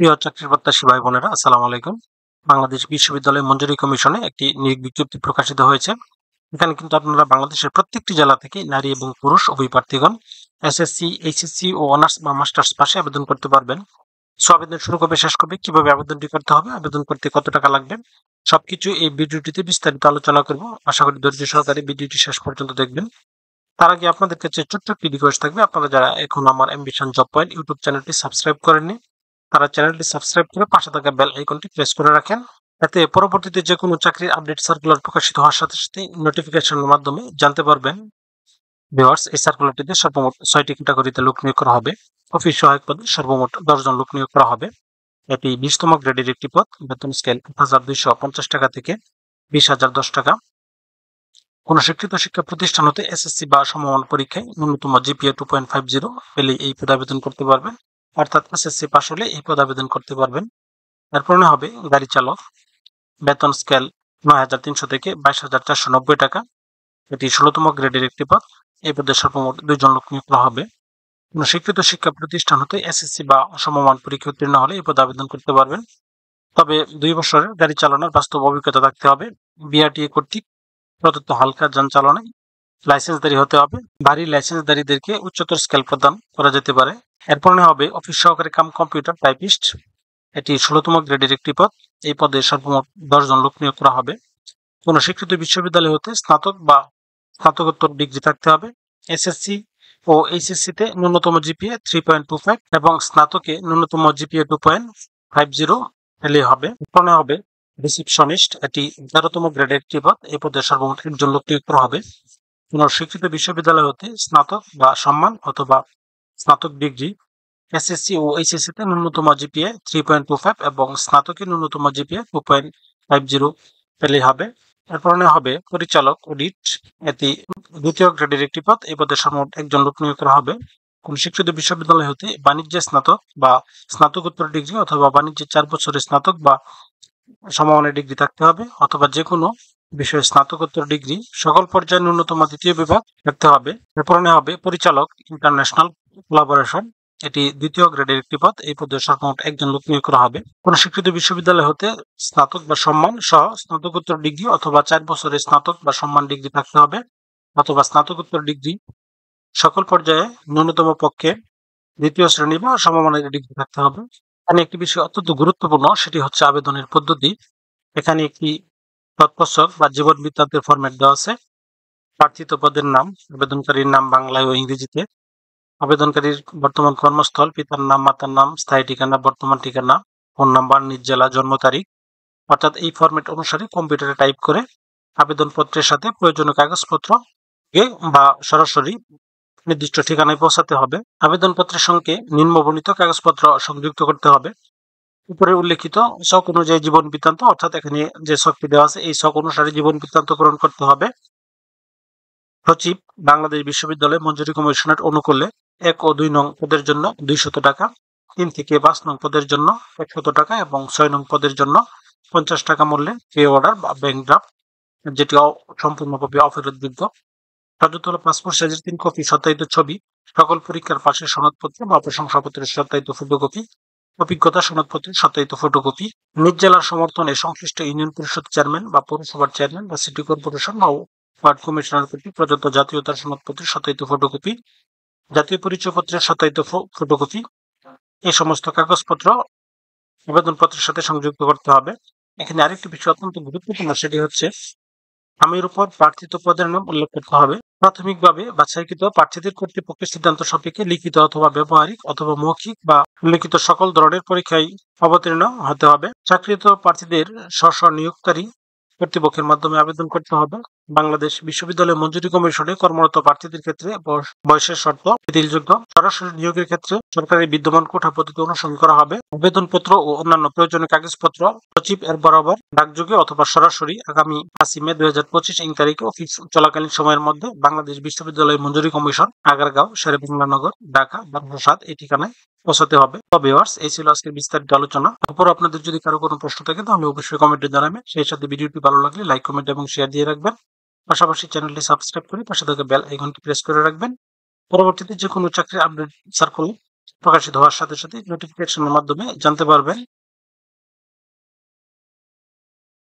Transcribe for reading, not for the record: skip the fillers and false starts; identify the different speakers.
Speaker 1: প্রিয় চাকরির প্রত্যাশী ভাই বোনেরা, আসসালামু আলাইকুম। বাংলাদেশ বিশ্ববিদ্যালয় মঞ্জুরি কমিশনে একটি নিয়োগ বিজ্ঞপ্তি প্রকাশিত হয়েছে। এখানে কিন্তু আপনারা বাংলাদেশের প্রত্যেকটি জেলা থেকে নারী এবং পুরুষ উভয় প্রার্থীগণ এসএসসি, এইচএসসি ও অনার্স বা মাস্টার্স পাশে আবেদন করতে পারবেন। আবেদন শুরু কবে শেষ কবে, কিভাবে আবেদনটি করতে হবে, আবেদন করতে কত টাকা লাগবে, সবকিছু এই ভিডিওটিতে বিস্তারিত আলোচনা করব। আশা করি ধৈর্য সহকারে ভিডিওটি শেষ পর্যন্ত দেখবেন। তার আগে আপনাদের কাছে ছোট্ট একটি রিকোয়েস্ট থাকবে, আপনারা যারা এখন আমার অ্যাম্বিশন জব পয়েন্ট ইউটিউব চ্যানেলটি সাবস্ক্রাইব করেননি, তারা চ্যানেলটি সাবস্ক্রাইব করে পাশে থাকা বেল আইকনটি প্রেস করে রাখেন। এতে পরবর্তীতে যে কোনো চাকরির আপডেট সার্কুলার প্রকাশিত হওয়ার সাথে সাথে নোটিফিকেশনের মাধ্যমে জানতে পারবেন। ভিউয়ার্স, এই সার্কুলারটিতে সর্বমোট 6টি ক্যাটাগরিতে লোক নিয়োগ করা হবে। অফিস সহায়ক পদে সর্বমোট 10 জন লোক নিয়োগ করা হবে। এটি 20তম গ্রেডের একটি পদ। বেতন স্কেল 1250 টাকা থেকে 20,010 টাকা। কোন স্বীকৃত শিক্ষা প্রতিষ্ঠান হতে এসএসসি বা সমমান পরীক্ষায় ন্যূনতম জিপিএ 2.50 পেলে এই পদে আবেদন করতে পারবেন। অর্থাৎ এসএসসি পাস হলে এই পদে আবেদন করতে পারবেন। এরপর হবে গাড়ি চালক। বেতন স্কেল 9,300 থেকে 22,490 টাকা। এটি 16তম গ্রেডের একটি পদ। এই পদে সর্বমোট 2 জন লোক নিয়োগ করা হবে। কোন স্বীকৃত শিক্ষা প্রতিষ্ঠান হতে এসএসসি বা সমমান পরীক্ষা উত্তীর্ণ হলে এই পদে আবেদন করতে পারবেন। তবে 2 বছরের গাড়ি চালানোর বাস্তব অভিজ্ঞতা থাকতে হবে। বিআরটিএ কর্তৃক প্রদত্ত হালকা যান চালনায় লাইসেন্সধারী হতে হবে। ভারী লাইসেন্সধারীদেরকে উচ্চতর স্কেল প্রদান করা যেতে পারে। এরপর হবে অফিস সহকারী কাম কম্পিউটার টাইপিস্ট। এটি 16তম গ্রেডের একটি পদ। এই পদে সর্বমোট 10 জন লোক নিয়োগ করা হবে। কোন স্বীকৃত বিশ্ববিদ্যালয় হতে স্নাতক বা স্নাতকোত্তর ডিগ্রি থাকতে হবে। এসএসসি ও এইচএসসি তে ন্যূনতম জিপিএ 3.25 এবং স্নাতকে ন্যূনতম জিপিএ 2.50 পেলেই হবে। এরপর হবে রিসিপশনিস্ট। এটি 11তম গ্রেডের একটি পদ। এই পদে সর্বমোট 1 জন লোক নিয়োগ করা হবে। কোন স্বীকৃত বিশ্ববিদ্যালয় হতে স্নাতক বা সম্মান অথবা স্নাতক ডিগ্রি, এসএসসি ও এইচএসসি তে ন্যূনতম জিপিএ 3.25 এবং স্নাতকে ন্যূনতম জিপিএ 2.50 পেলেই হবে। এরপর হবে পরিচালক অডিট। এটি 2য় গ্রেডের একটি পদ। এই পদে সর্বমোট 1 জন লোক নিয়োগ করা হবে। কোন স্বীকৃত বিশ্ববিদ্যালয় হতে বাণিজ্যে স্নাতক বা স্নাতকোত্তর ডিগ্রি অথবা বাণিজ্যে 4 বছরের স্নাতক বা সমমানের ডিগ্রি থাকতে হবে, অথবা যে কোনো বিষয়ে স্নাতকোত্তর ডিগ্রি সকল পর্যায়ে ন্যূনতম 2য় বিভাগ থাকতে হবে। এরপর হবে পরিচালক ইন্টারন্যাশনাল কোলাবোরেশন। এটি 2য় গ্রেডের একটি পদ। এই পদে সর্বমোট 1 জন লোক নিয়োগ করা হবে। কোন স্বীকৃত বিশ্ববিদ্যালয় হতে স্নাতক বা সম্মান সহ স্নাতকোত্তর ডিগ্রি অথবা 4 বছরের স্নাতক বা সম্মান ডিগ্রি থাকতে হবে, অথবা স্নাতকোত্তর ডিগ্রি সকল পর্যায়ে ন্যূনতম পক্ষে 2য় শ্রেণী বা সমমানের ডিগ্রি থাকতে হবে। এখানে একটি বিষয় অত্যন্ত গুরুত্বপূর্ণ, সেটি হচ্ছে আবেদনের পদ্ধতি। এখানে একটি তৎপর্ষক বা জীবন বৃত্তান্তের ফরম্যাট দেওয়া আছে। প্রার্থিত পদের নাম, আবেদনকারীর নাম বাংলায় ও ইংরেজিতে, আবেদনকারীর বর্তমান কর্মস্থল, পিতার নাম, মাতার নাম, স্থায়ী ঠিকানা, বর্তমান ঠিকানা, ফোন নাম্বার, নিজ জেলা, জন্ম তারিখ। অর্থাৎ এই ফরম্যাট অনুসারে কম্পিউটারে টাইপ করে আবেদনপত্রের সাথে প্রয়োজনীয় কাগজপত্র বা সরাসরি নির্দিষ্ট ঠিকানায় পৌঁছাতে হবে। আবেদনপত্রের সঙ্গে নিম্নবর্ণিত কাগজপত্র সংযুক্ত করতে হবে। উপরে উল্লেখিত ছক অনুযায়ী জীবন বৃত্তান্ত, অর্থাৎ এখানে যে ছকটি দেওয়া আছে এই ছক অনুসারে জীবন বৃত্তান্ত পূরণ করতে হবে। সচিব বাংলাদেশ বিশ্ববিদ্যালয় মঞ্জুরি কমিশনের অনুকূলে 1 ও 2 নং পদের জন্য 200 টাকা, 3 থেকে 5 নং পদের জন্য 100 টাকা এবং 6 নং পদের জন্য 50 টাকা মূল্যে পে অর্ডার বা ব্যাংক ড্রাফট, যেটি সম্পূর্ণভাবে অফেরতযোগ্য। সদ্যতলা পাসপোর্ট সাইজের 3 কপি সত্যায়িত ছবি, সকল পরীক্ষার পাশের সনদপত্র বা প্রশংসাপত্রের সত্যায়িত ফটোকপি, অভিজ্ঞতা সনদপত্রের সত্যায়িত ফটোকপি, নিজ জেলার সমর্থনে সংশ্লিষ্ট ইউনিয়ন পরিষদ চেয়ারম্যান বা পৌরসভার চেয়ারম্যান বা সিটি কর্পোরেশন বা ওয়ার্ড কমিশনার কর্তৃক প্রদত্ত জাতীয়তার সনদপত্রের সত্যায়িত ফটোকপি, জাতীয় পরিচয়পত্রের সত্যায়িত ফটোকপি। এই সমস্ত কাগজপত্র আবেদনপত্রের সাথে সংযুক্ত করতে হবে। এখানে আরেকটি বিষয় অত্যন্ত গুরুত্বপূর্ণ, সেটি হচ্ছে আমির উপর প্রার্থিত পদের নাম উল্লেখ করতে হবে। প্রাথমিকভাবে বাছাইকৃত প্রার্থীদের কর্তৃপক্ষের সিদ্ধান্ত সাপেক্ষে লিখিত অথবা ব্যবহারিক অথবা মৌখিক বা উল্লেখিত সকল ধরনের পরীক্ষায় অবতীর্ণ হতে হবে। চাকরিরত প্রার্থীদের স্ব নিয়োগকারী কর্তৃপক্ষের মাধ্যমে আবেদন করতে হবে। বাংলাদেশ বিশ্ববিদ্যালয় মঞ্জুরি কমিশনে কর্মরত প্রার্থীদের ক্ষেত্রে বয়সের শর্ত শিথিলযোগ্য। সরাসরি নিয়োগের ক্ষেত্রে সরকারি বিদ্যমান কোটা পদ্ধতি অনুসরণ করা হবে। আবেদনপত্র ও অন্যান্য প্রয়োজনীয় কাগজপত্র সচিব এর বরাবর ডাকযোগে অথবা সরাসরি আগামী 5 মে 2025 ইং তারিখে অফিস চলাকালীন সময়ের মধ্যে বাংলাদেশ বিশ্ববিদ্যালয় মঞ্জুরি কমিশন, আগারগাঁও, শেরেবাংলানগর, ঢাকা 1207 এই ঠিকানায় পৌঁছাতে হবে। তো ভিউয়ার্স, এই ছিল আজকের বিস্তারিত আলোচনা। তারপর আপনাদের যদি কারো কোনো প্রশ্ন থাকে তাহলে অবশ্যই কমেন্টে জানাবেন। সেই সাথে ভিডিওটি ভালো লাগলে লাইক, কমেন্ট এবং শেয়ার দিয়ে রাখবেন। পাশাপাশি চ্যানেলটি সাবস্ক্রাইব করে পাশে থাকা বেল আইকনটি প্রেস করে রাখবেন। পরবর্তীতে যে কোনো চাকরির আপডেট সার্কুলার প্রকাশিত হওয়ার সাথে সাথে নোটিফিকেশনের মাধ্যমে জানতে পারবেন।